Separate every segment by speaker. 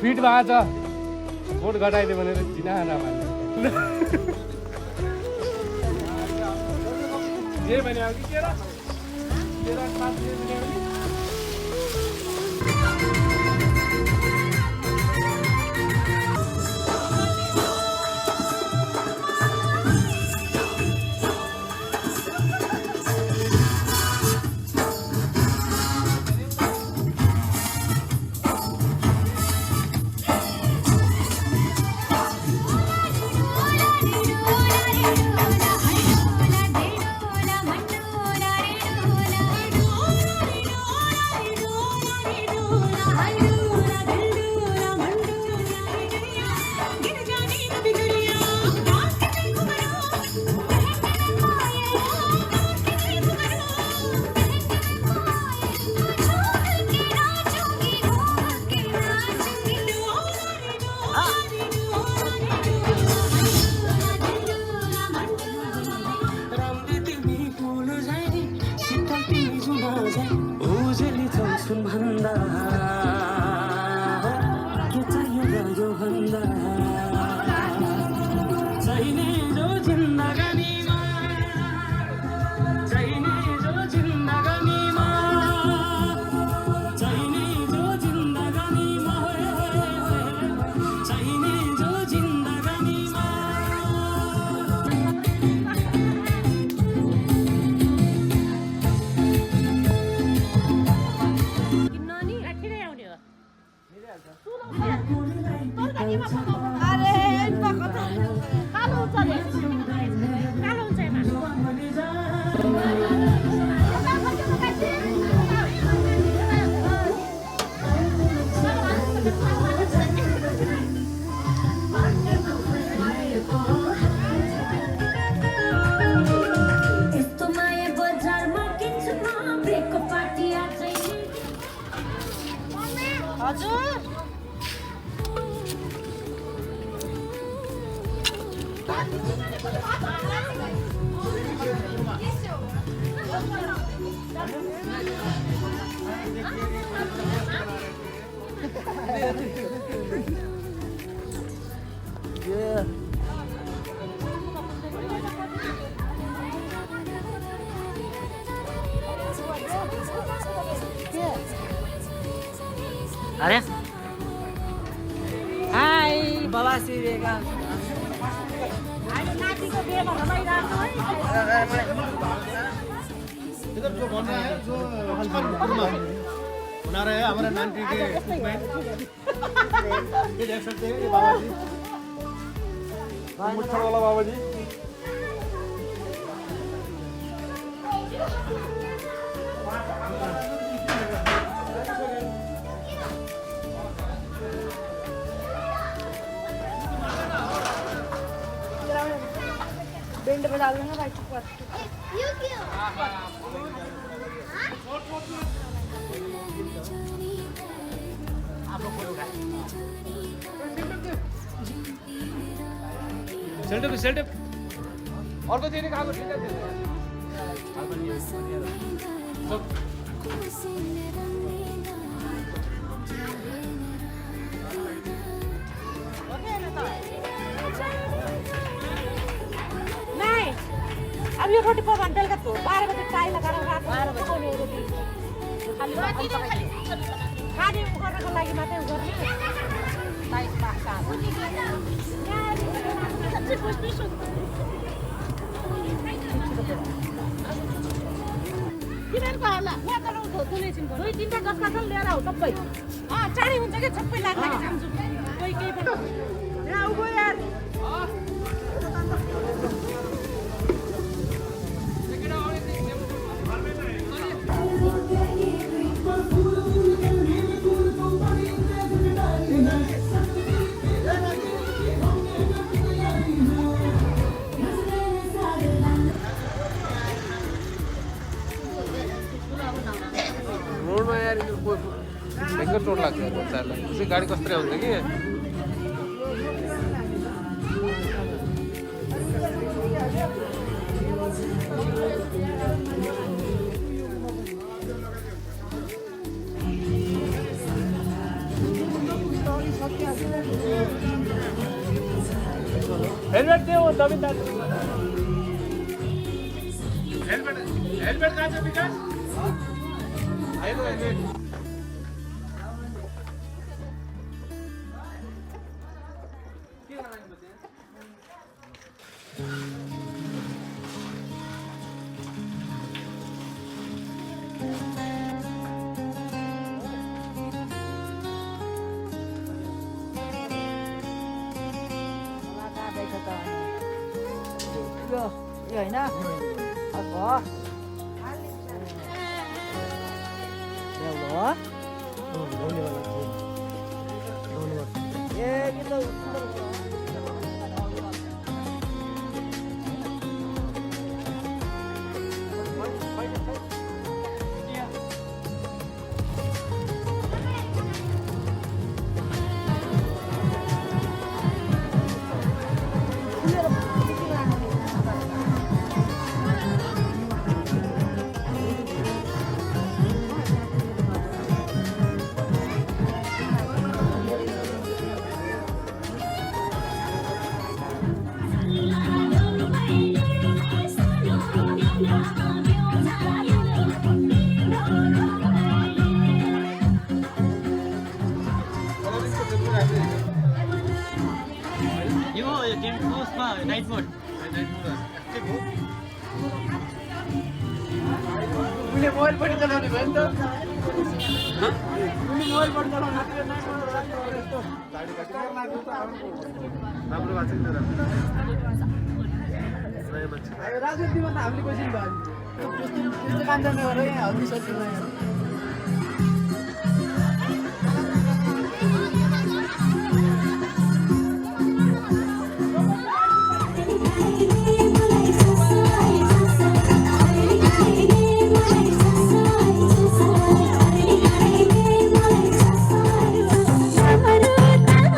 Speaker 1: fit भएको छ बोट घटाइदियो भनेर चिना जे भने कि के
Speaker 2: अरे हाय
Speaker 3: बाबा सिरेगा
Speaker 4: इधर जो बन रहा है जो बना रहे हैं हमारे नानटी के ये देख सकते हैं ये बाबा जी
Speaker 1: मुच्छर वाला बाबा जी
Speaker 3: बेंड बजा दूंगा भाई ऊपर
Speaker 1: सेल्टप सेल्टप अर्को दिने खाएको ठीक है
Speaker 3: अब यो रोटी पकाउनु बेलुका 12 बजे टाइम लगाएर रात 12 बजे खाने गर्नको लागि मात्रै गर्ने टाइम पास तिमीहरूको होला यहाँ त दुई तिनवटा जस्ता छन् लिएर आऊ सबै चाँडै हुन्छ कि सबै लाग्छ कि खान्छु कोही केही पनि यहाँ उभो यार
Speaker 1: राम्रो लाग्छ बच्चाहरूलाई त्यसै गाडी कस्तै हुन्छ कि हेलमेट देऊ दबिन दाजु हेलमेट कहाँ छ विकास आइलो हेलमेट
Speaker 2: यो होइन अब
Speaker 5: नाइट मोड
Speaker 2: उसले मोबाइल पनि चलाउने भयो नि त उसले मोबाइल पनि चलाउनु
Speaker 1: राम्रो भएको छ
Speaker 2: राजनीतिमा त हामीले कोसिस भयो त्यस्तो काम जाने गरेर यहाँ हल्दी सचिव
Speaker 6: Maria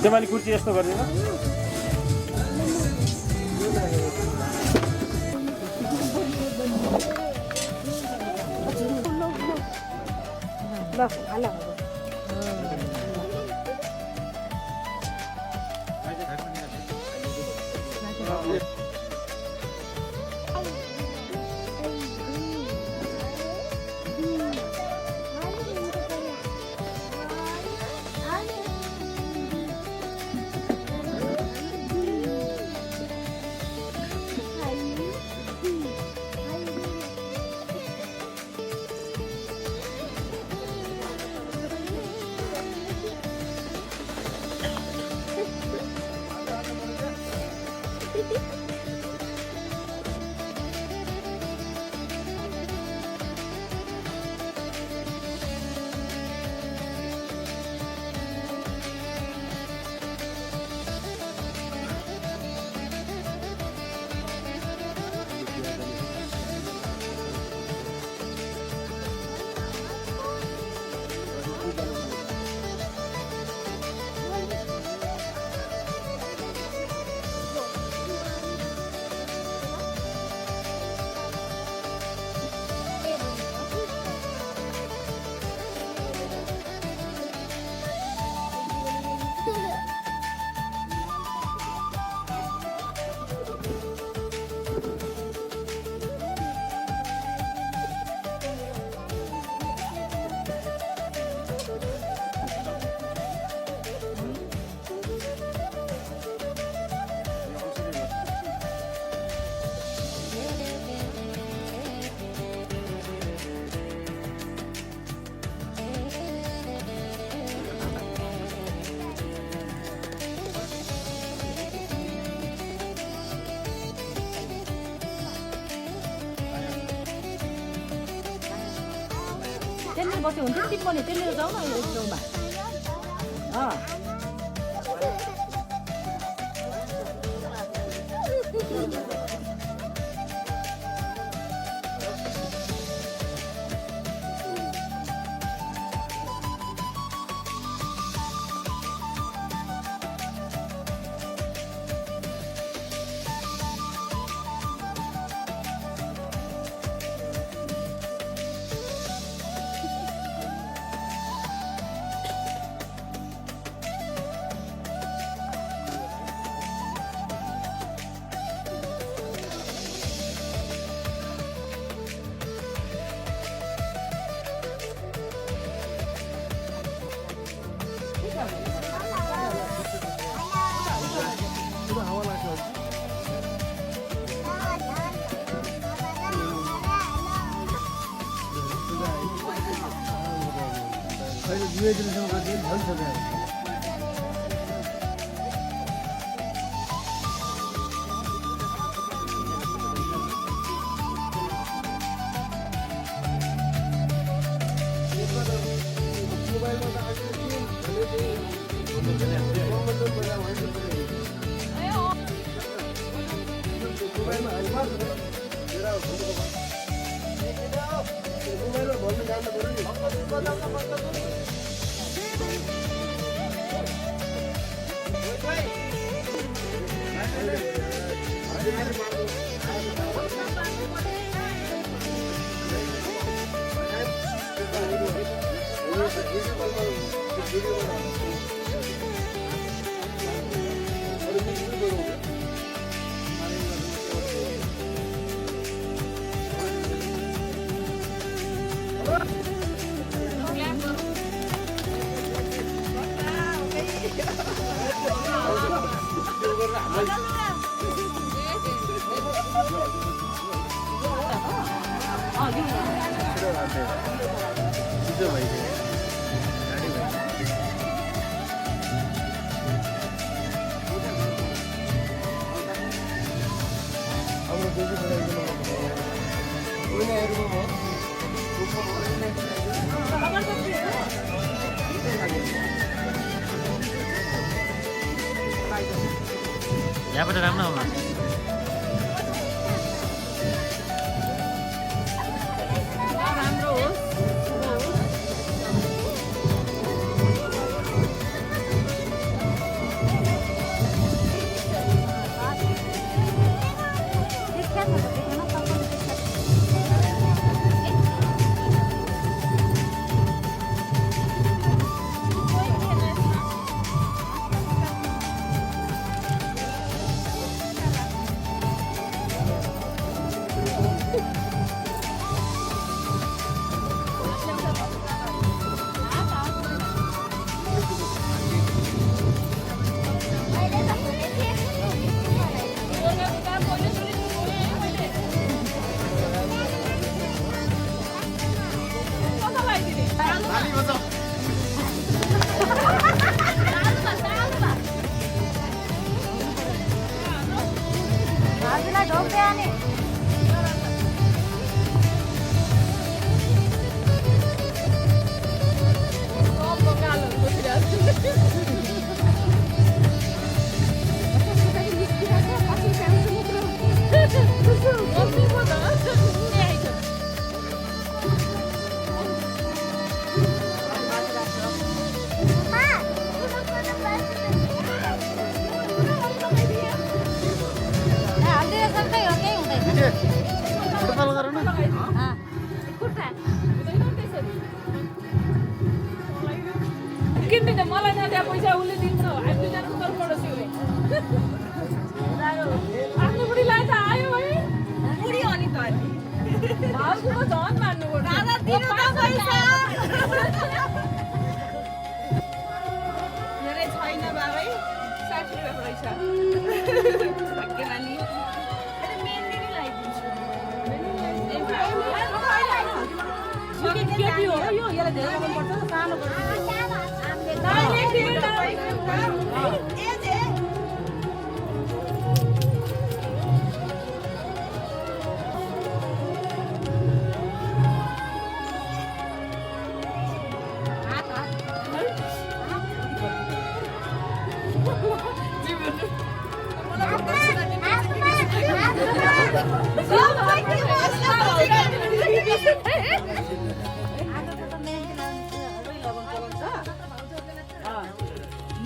Speaker 1: सेमाली कुर्ती यस्तो गरिदिनु
Speaker 3: ल हाल त्यसले बस्यो हुन्छ नि तिमी पनि त्यसले जाऊ न यो छेउमा
Speaker 5: यहाँबाट राम्रो आउनु
Speaker 3: राम्रो होस् हामीलाई ढोक्दै अनि
Speaker 6: किन्दिन मलाई नदिया पैसा उसले दिन्छ हामी दुईजना तर्फबाट सिउरे आफ्नो बुढीलाई त आयो है बुढी अनि त भाउजूको झन् मान्नु पर्छ दादा दिनु त पैसा धेरै छैन बाबै 60 रुपैयाँ रहेछ भाग्य नानी अनि मेहन्दी लगाइदिन्छु केटी हो यो यसलाई धेरै मन पर्छ सानो गर्नु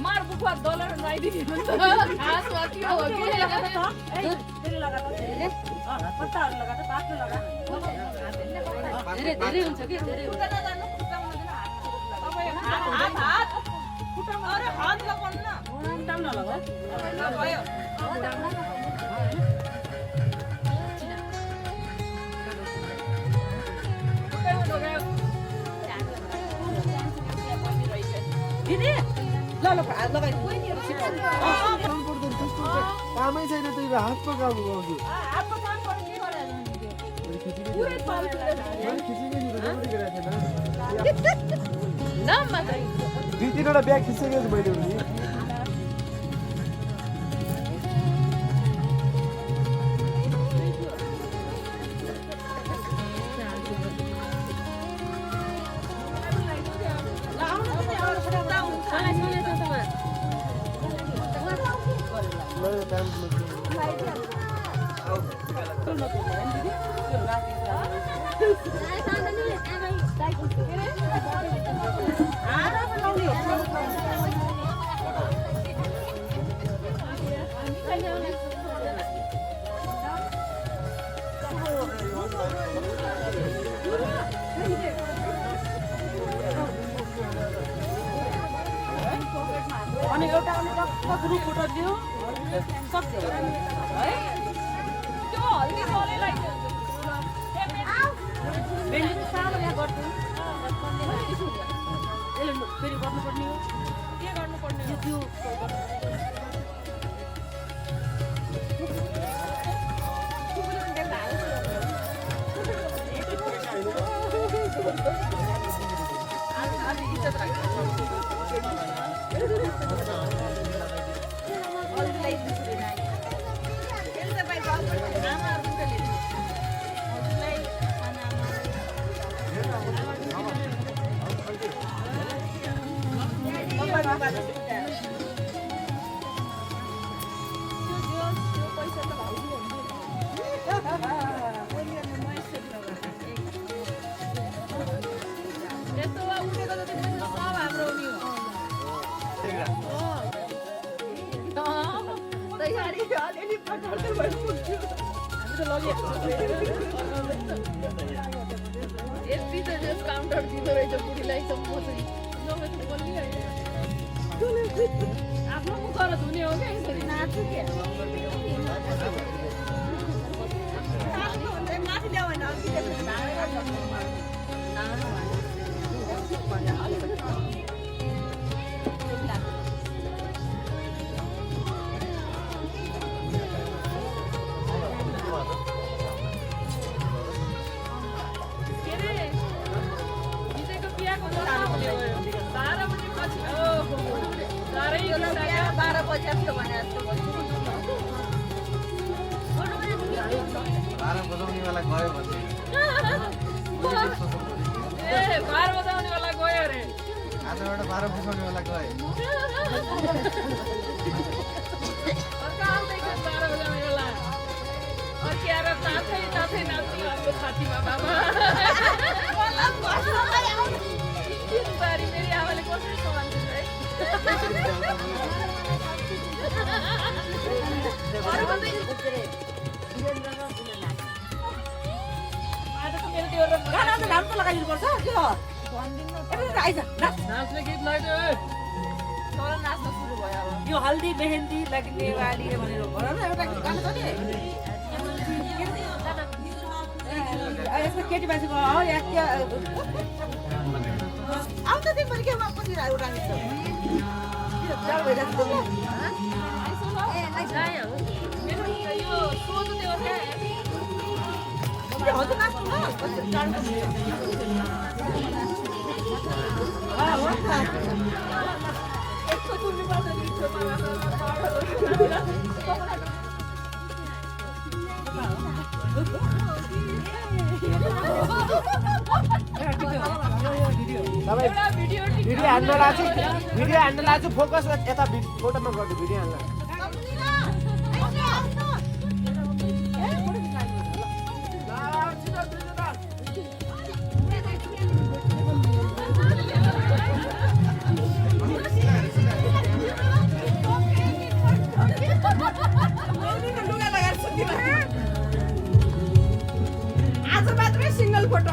Speaker 6: मार बुखा डलर लगाइदिनु नि त खास वाक्य हो के तेरे लगा त धेरै पत्ताहरु लगा त पाक्नु लगा धेरै धेरै हुन्छ के धेरै हुन्छ नजान्नु खुट्टामा नदिनु हात हात खुट्टामा अरे हात लगाउनु न खुट्टामा नलगा भयो दिदी ल ल हात लगाइदिनु
Speaker 2: कामै छैन तिम्रो हातको काम गर्छु
Speaker 6: हातको काम गर्नु के गरे पुरै फाल्तु न मात्रै
Speaker 2: 2-3 वटा ब्याग खिचिसकेको छु मैले पनि
Speaker 6: अनि एउटा ग्रुप फोटो दियो सक्छ है त्यो हल्दी कलेलाई भेन्डी सानो यहाँ गर्छु यसले फेरि गर्नुपर्ने हो के गर्नुपर्ने हो त्यो इज्जत राख्छ काउन्टर दिँदो रहेछ बुढीलाई आफ्नो मुखर धुने हो क्या यसरी नाच्छु के माथि ल्याऊ होइन
Speaker 4: भाडा बजाउनेवाला गयो भने
Speaker 6: ए बार बजाउने वाला गयो रे
Speaker 4: आजबाट भाडा बजाउनेवाला गए
Speaker 6: अर्का आउँदैछ बार बजाउने वाला अर्किएर तातै तातै नाच्ने हाम्रो छातीमा बाबा बारी मेरी आमाले कसरी सम्हाल्छ है आज त मेरो त्यो
Speaker 3: गाना त राम्रो लगाइदिनु पर्छ त्यो आइज
Speaker 6: नाच्ने गीत लाग्यो तर नाच्न सुरु भयो अब
Speaker 3: यो हल्दी मेहेन्दी लाग्ने वाली भनेर भन न एउटा गाना छ नि यसमा केटी मान्छेको हो या के आउँछ तिमीहरू के पछि एउटा
Speaker 6: मेरो यो सोझो त्यो
Speaker 2: भिडियो हान्न लाग्छु फोकस यता फोटोमा गर्छु भिडियो हान्न
Speaker 3: आज मात्रै सिंगल फोटो